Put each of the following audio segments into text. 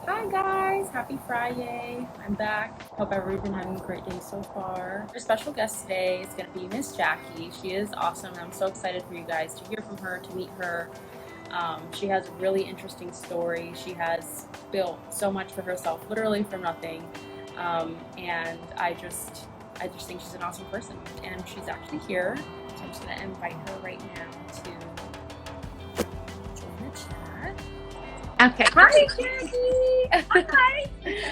Hi guys, happy Friday. I'm back. Hope everyone's been having a great day so far. Our special guest today is going to be Miss Jackie. She is awesome. I'm so excited for you guys to hear from her, to meet her. She has a really interesting story. She has built so much for herself, literally from nothing. And I just think she's an awesome person. And she's actually here. So I'm just going to invite her right now to join the chat. Okay. Hi, Jackie. Hi.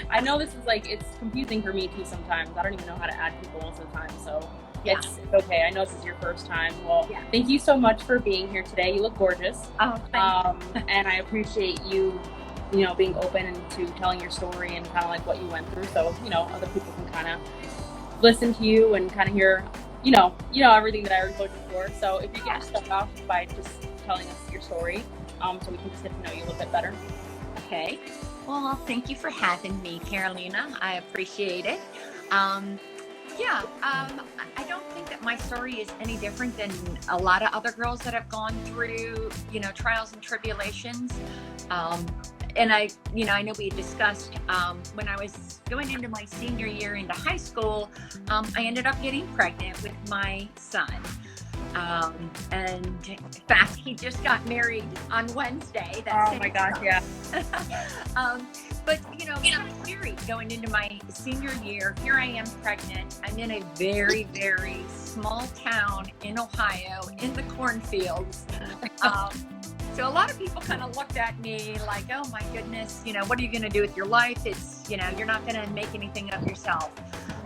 I know this is like, it's confusing for me too sometimes. I don't even know how to add people most of the time, so Yeah. it's okay. I know this is your first time. Well, Yeah. thank you so much for being here today. You look gorgeous. Oh, thank you. And I appreciate you, being open and to telling your story and kind of like what you went through, so other people can kind of listen to you and kind of hear, everything that I already told you before. So if you can just start off by just telling us your story, so we can just get to know you a little bit better. Okay. Well, thank you for having me, Carolina. I appreciate it. Um, I don't think that my story is any different than a lot of other girls that have gone through, trials and tribulations. Um, and I know we had discussed when I was going into my senior year into high school, I ended up getting pregnant with my son. And in fact, he just got married on Wednesday. Oh my gosh, yeah. But kind of scary going into my senior year. Here I am pregnant. I'm in a very, very small town in Ohio, in the cornfields. So a lot of people kind of looked at me like, oh my goodness, what are you going to do with your life? It's, you're not going to make anything of yourself.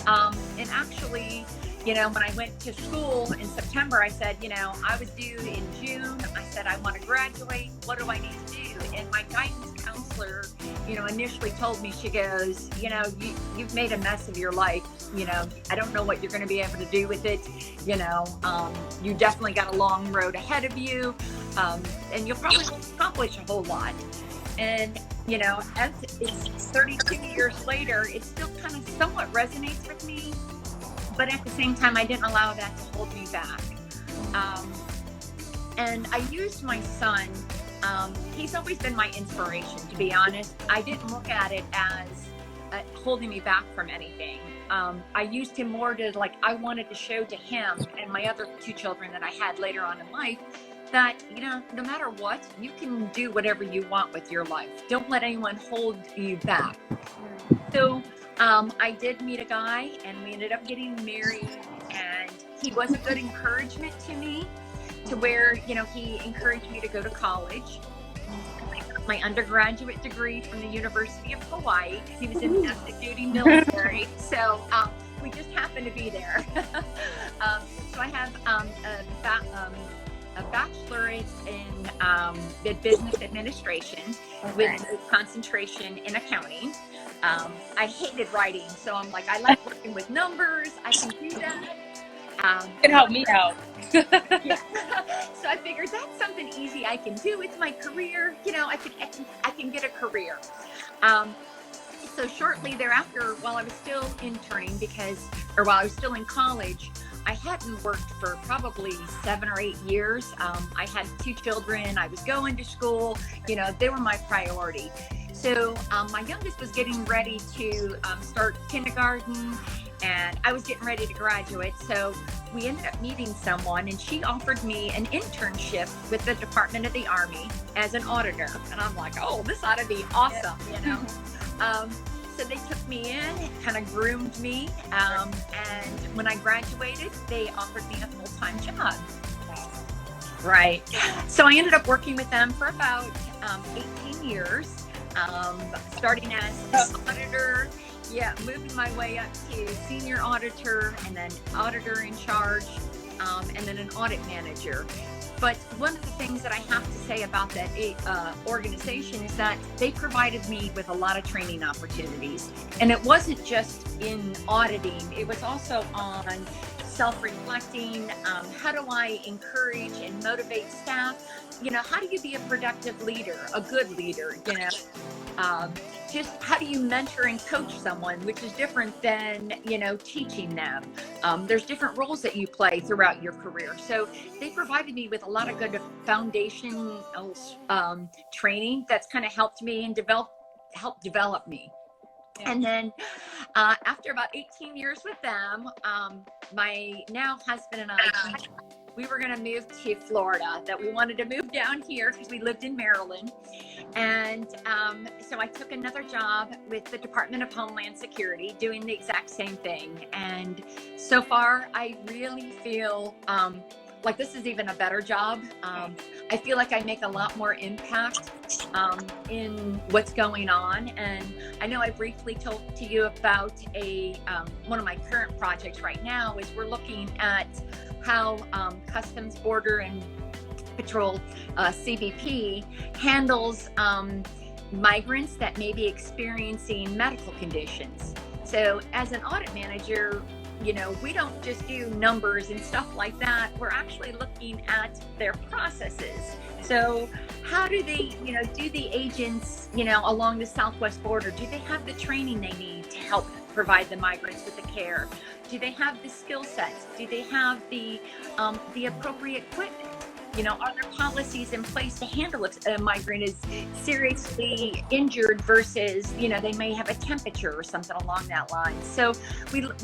And actually, when I went to school in September, I said, I was due in June. I said, I want to graduate. What do I need to do? And my guidance counselor, initially told me, she goes, you've made a mess of your life. I don't know what you're going to be able to do with it. You definitely got a long road ahead of you. And you'll probably accomplish a whole lot. And, as it's 32 years later, it still kind of somewhat resonates with me. But at the same time, I didn't allow that to hold me back. And I used my son. He's always been my inspiration, to be honest. I didn't look at it as holding me back from anything. I used him more to, I wanted to show to him and my other two children that I had later on in life that, no matter what, you can do whatever you want with your life. Don't let anyone hold you back. So I did meet a guy and we ended up getting married, and he was a good encouragement to me, to where, he encouraged me to go to college. My undergraduate degree from the University of Hawaii, because he was in the active duty military. So we just happened to be there. So I have a bachelorate in business administration with a concentration in accounting. I hated writing, so I'm like, I like working with numbers. I can do that. You can help me out. Yeah. So I figured that's something easy I can do with my career. I can get a career. So shortly thereafter, while I was still interning, while I was still in college, I hadn't worked for probably 7 or 8 years. I had 2 children. I was going to school. They were my priority. So my youngest was getting ready to start kindergarten, and I was getting ready to graduate. So we ended up meeting someone, and she offered me an internship with the Department of the Army as an auditor. And I'm like, oh, this ought to be awesome, So they took me in, kind of groomed me. And when I graduated, they offered me a full-time job. Right. So I ended up working with them for about 18 years, starting as an auditor, moving my way up to senior auditor, and then auditor in charge, and then an audit manager. But one of the things that I have to say about that organization is that they provided me with a lot of training opportunities. And it wasn't just in auditing, it was also on self-reflecting. How do I encourage and motivate staff? How do you be a productive leader, a good leader? Just how do you mentor and coach someone, which is different than, teaching them. There's different roles that you play throughout your career. So they provided me with a lot of good foundational training that's kind of helped me and develop helped develop me. Yeah. And then after about 18 years with them, my now husband and I, we were going to move to Florida, that we wanted to move down here because we lived in Maryland. And so I took another job with the Department of Homeland Security doing the exact same thing. And so far, I really feel like this is even a better job. I feel like I make a lot more impact in what's going on. And I know I briefly told to you about one of my current projects right now is we're looking at how Customs, Border, and Patrol, CBP, handles migrants that may be experiencing medical conditions. So as an audit manager, you know, we don't just do numbers and stuff like that. We're actually looking at their processes. So how do they, you know, do the agents, you know, along the southwest border, do they have the training they need to help provide the migrants with the care? Do they have the skill sets? Do they have the appropriate equipment? You know, are there policies in place to handle if a migrant is seriously injured versus, you know, they may have a temperature or something along that line. So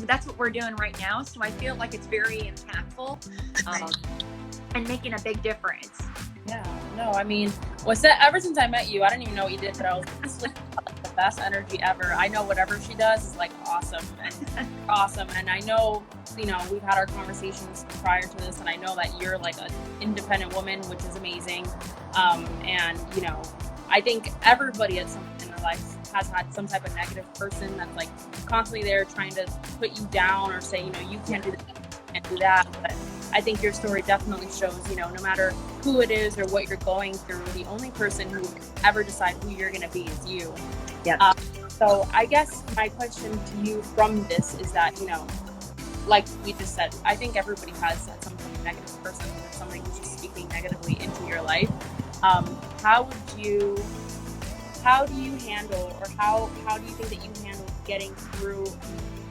that's what we're doing right now. So I feel like it's very impactful and making a big difference. Yeah, no, I mean, ever since I met you, I didn't even know what you did, but I was just like the best energy ever. I know whatever she does is like awesome and awesome. And I know, you know, we've had our conversations prior to this, and I know that you're like an independent woman, which is amazing. And, you know, I think everybody at some point in their life has had some type of negative person that's like constantly there trying to put you down or say, you know, you can't do this, you can't do that. But I think your story definitely shows, you know, no matter who it is or what you're going through, the only person who can ever decide who you're going to be is you. Yeah. So I guess my question to you from this is that, you know, like we just said, I think everybody has that some kind of negative person or somebody who's just speaking negatively into your life. How do you handle, or how do you think that you handle getting through,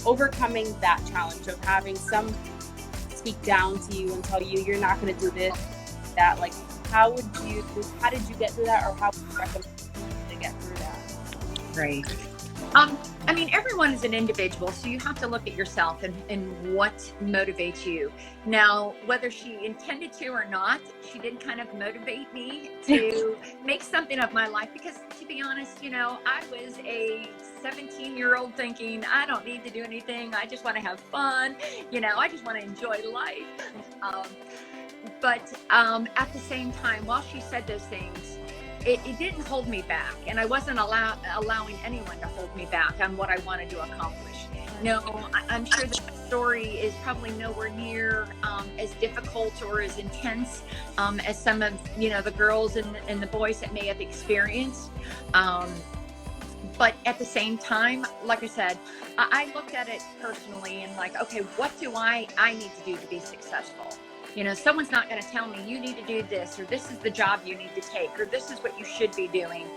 overcoming that challenge of having some speak down to you and tell you you're not going to do this, that? Like, how did you get through that, or how would you recommend to get through that? Right. I mean, everyone is an individual, so you have to look at yourself and what motivates you. Now, whether she intended to or not, she did kind of motivate me to make something of my life, because to be honest, you know, I was a 17-year-old thinking, I don't need to do anything. I just want to have fun. You know, I just want to enjoy life. But at the same time, while she said those things, it didn't hold me back, and I wasn't allowing anyone to hold me back on what I wanted to accomplish. No, I'm sure that the story is probably nowhere near as difficult or as intense as some of, you know, the girls and the boys that may have experienced. But at the same time, like I said, I looked at it personally and like, okay, what do I need to do to be successful? You know, someone's not going to tell me you need to do this, or this is the job you need to take, or this is what you should be doing.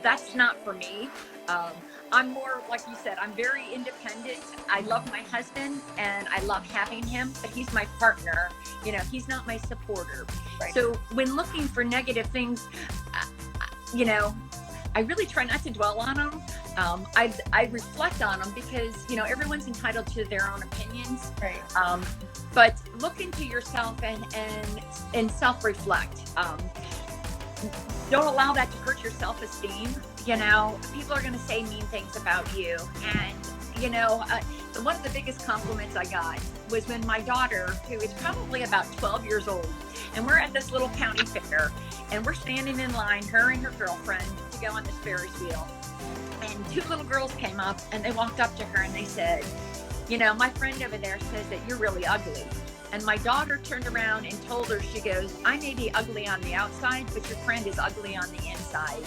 That's not for me. I'm more, like you said, I'm very independent. I love my husband and I love having him, but he's my partner. You know, he's not my supporter. Right. So when looking for negative things, you know, I really try not to dwell on them. I reflect on them because, you know, everyone's entitled to their own opinions. Right. But look into yourself and self-reflect. Don't allow that to hurt your self-esteem. You know, people are going to say mean things about you. And, you know, one of the biggest compliments I got was when my daughter, who is probably about 12 years old, and we're at this little county fair, and we're standing in line, her and her girlfriend, to go on this Ferris wheel. And two little girls came up and they walked up to her and they said, you know, my friend over there says that you're really ugly. And my daughter turned around and told her, she goes, I may be ugly on the outside, but your friend is ugly on the inside.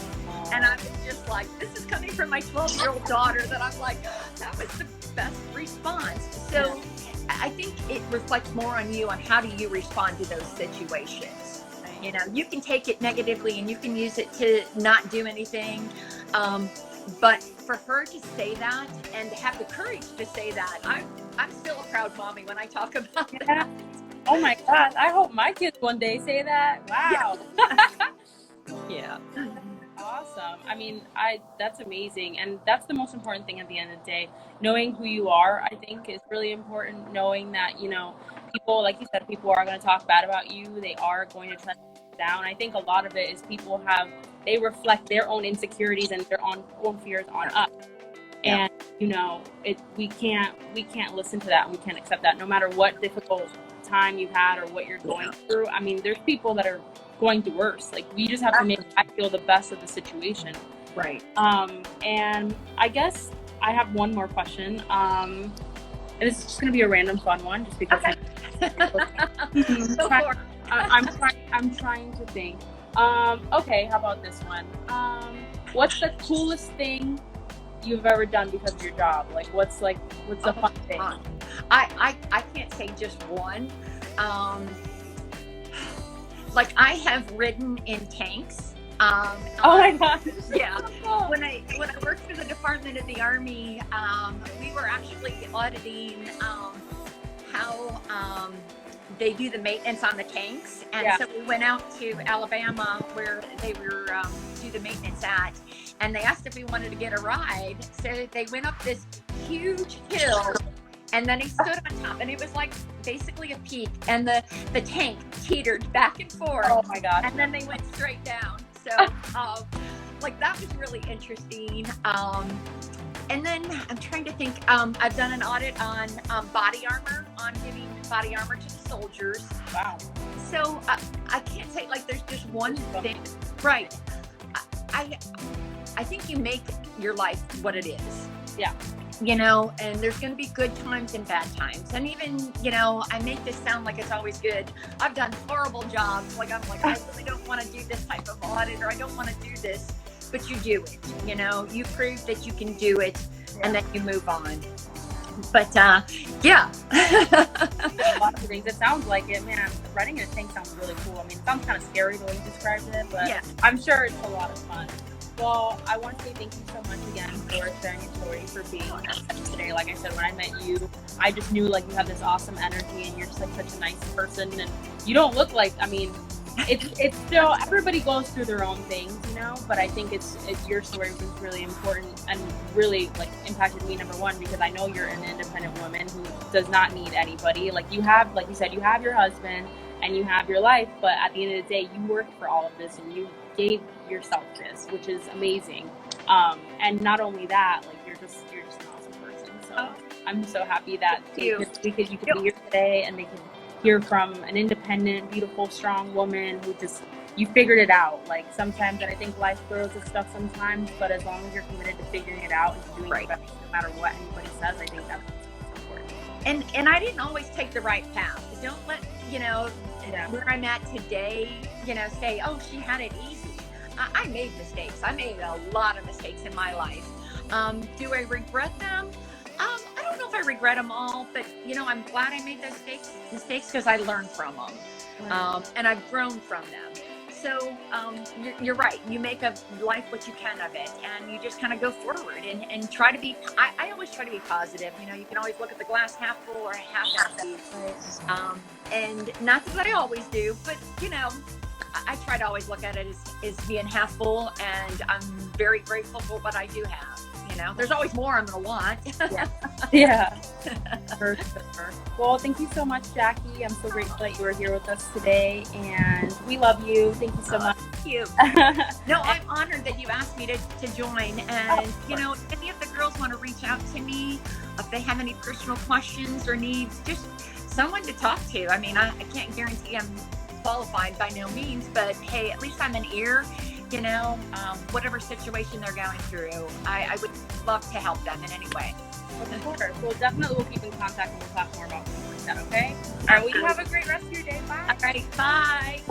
And I was just like, this is coming from my 12-year-old daughter, that I'm like, that was the best response. So I think it reflects more on you, on how do you respond to those situations. You know, you can take it negatively and you can use it to not do anything. But for her to say that and to have the courage to say that, I'm still a proud mommy when I talk about that. Oh my God, I hope my kids one day say that. Wow. Yeah. Awesome. I mean, that's amazing. And that's the most important thing at the end of the day. Knowing who you are, I think, is really important. Knowing that, people, like you said, people are going to talk bad about you. They are going to try to put you down. I think a lot of it is they reflect their own insecurities and their own fears on us. Yeah. And, we can't listen to that. And we can't accept that no matter what difficult time you've had or what you're going through. I mean, there's people that are going through worse. Like, we just have to make I feel the best of the situation. Right. And I guess I have one more question. And this is just going to be a random fun one, just because I'm trying to think. Okay, how about this one? What's the coolest thing you've ever done because of your job? Like, what's the fun thing? I can't say just one. Like, I have ridden in tanks. Oh my gosh. Yeah. When I worked for the Department of the Army, we were actually auditing how they do the maintenance on the tanks, and so we went out to Alabama where they were do the maintenance at, and they asked if we wanted to get a ride. So they went up this huge hill, and then he stood on top, and it was like basically a peak, and the tank teetered back and forth. Oh my gosh. And then they went straight down. So like, that was really interesting. And then I'm trying to think, I've done an audit on body armor, on giving body armor to the soldiers. Wow. So I can't say like there's just one thing. Right. I think you make your life what it is. Yeah. And there's going to be good times and bad times. And even, I make this sound like it's always good. I've done horrible jobs. Like, I'm like, I really don't want to do this type of audit, or I don't want to do this, but you do it. You prove that you can do it, and then you move on. But yeah. A lot of things. It sounds like it, man. Riding in a tank sounds really cool. I mean, it sounds kind of scary the way you described it, but I'm sure it's a lot of fun. Well, I want to say thank you so much again for sharing your story, for being on today. Like I said, when I met you, I just knew like you have this awesome energy, and you're just like such a nice person, and you don't look like, I mean, it's still, everybody goes through their own things, but I think it's your story was really important and really like impacted me, number one, because I know you're an independent woman who does not need anybody. Like, you said, you have your husband and you have your life, but at the end of the day, you worked for all of this, and you gave yourself this, which is amazing. And not only that, like, you're just an awesome person. So I'm so happy that you could be here today, and they can hear from an independent, beautiful, strong woman who you figured it out. Like, sometimes, and I think life throws us stuff sometimes, but as long as you're committed to figuring it out and doing it better, no matter what anybody says, I think that's important. And I didn't always take the right path. Don't let where I'm at today, say, oh, she had it easy. I made mistakes. I made a lot of mistakes in my life. Do I regret them? I don't know if I regret them all, but I'm glad I made those mistakes because I learned from them, and I've grown from them. So you're right. You make of life what you can of it, and you just kind of go forward and try to be. I always try to be positive. You can always look at the glass half full or half empty. And not that I always do, but I try to always look at it as being half full, and I'm very grateful for what I do have. There's always more I'm going to want. Yeah. For sure. Well, thank you so much, Jackie. I'm so grateful that you were here with us today, and we love you. Thank you so much. Thank you. No, I'm honored that you asked me to join. And, if any of the girls want to reach out to me, if they have any personal questions or needs, just someone to talk to. I mean, I can't guarantee I'm qualified by no means, but hey, at least I'm an ear. Whatever situation they're going through, I would love to help them in any way. Of course. Well, definitely we'll keep in contact, and we'll talk more about things like that, okay? All right, well, you have a great rest of your day. Bye. All right, bye.